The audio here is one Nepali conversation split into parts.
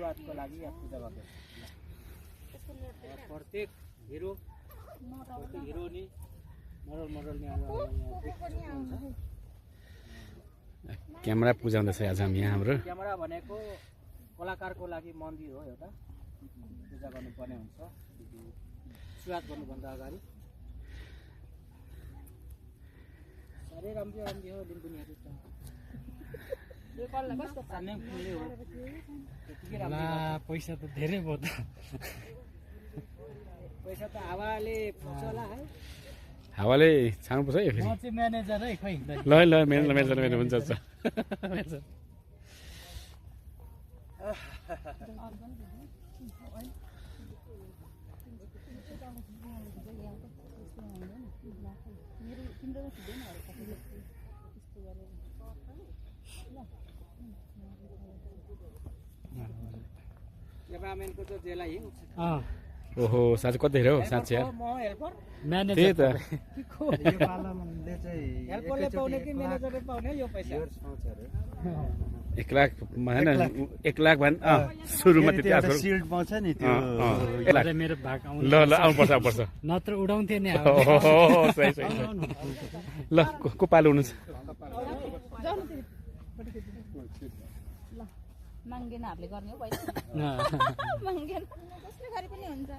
सुरुवातको लागि यहाँ पूजा गर्दैछ प्रत्येक हिरो हिरोनी मरल क्यामेरा पूजा हुँदैछ आज हामी यहाँ हाम्रो क्यामेरा भनेको कलाकारको लागि मन्दिर हो एउटा पूजा गर्नुपर्ने हुन्छ सुरुवात गर्नुभन्दा अगाडि साह्रै राम्रो हो लिम्बुनीहरू त पैसा त धेरै भयो त पैसा त हावाले पुग्छ होला है हावाले छाड्नुपर्छ है फेरि म चाहिँ म्यानेजर है खै ल ल मेरो हुन्छ क्यामेराम्यानको त जेलाई ओहो साँच्चै कति धेरै हो साँच्चै यार म हेल्पर त्यही त हेल्परले पाउने कि म्यानेजरले पाउने यो पैसा 1 लाख होइन 1 लाख भन् सुरुमा त्यति आएको सिल्ड पाउँछ नि त्यो मेरो भाग ल आउनुपर्छ नत्र उडाउँथे नि सही ल को पालो हुनुहुन्छ माङ्गेनहरूले गर्ने हो पैसा माङ्गेन कसले गरे पनि हुन्छ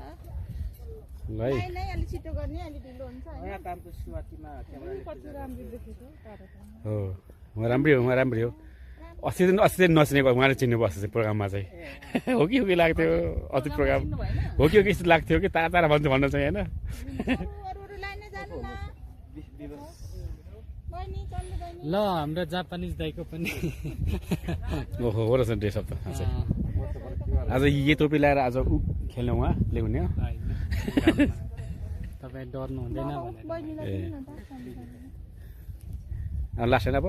ल है नै अलि छिटो गर्ने अलि ढिलो हुन्छ नयाँ कामको सुरुवातीमा कति राम्रो देखेको हो उहाँ राम्रै हो अस्ति नचिनेको उहाँले चिन्नु बस्छ चाहिँ प्रोग्राममा चाहिँ हो कि लाग्थ्यो अस्ति प्रोग्राम हो कि यस्तो लाग्थ्यो कि तारा भन्नु चाहिँ होइन ल हाम्रो जापानिज दाइको पनि ओहो हो रहेछ ड्रेसअप त आज यही टोपी लगाएर आज खेल्नु उहाँ प्ले हुने हो तपाईँ डर्नु हुँदैन भनेर लास्ट होइन अब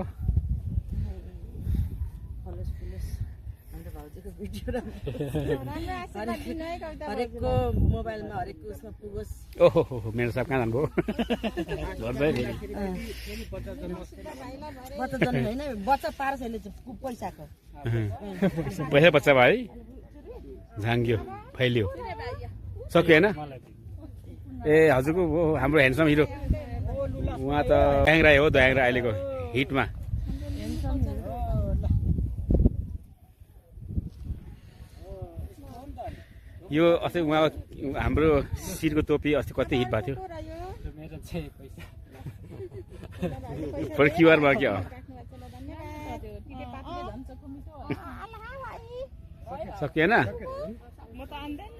हरेकको मोबाइलमा हरेक उसमा पुगोस् ओहो मेरो साहब कहाँ जानुभयो बच्चा जन्म होइन बच्चा पार्छ यसले पैसाको पैसा बच्चा भयो है झाङ्ग्यो फैलियो सक्यो होइन ए हजुरको हाम्रो ह्यान्डसम हिरो उहाँ त दयाङ राई हो दयाङ राई अहिलेको हिटमा यो अस्ति उहाँ हाम्रो शिरको टोपी अस्ति कति हिट भएको थियो मेरो चाहिँ पैसा क्युआरमा क्या सकिएन म त आउँदैन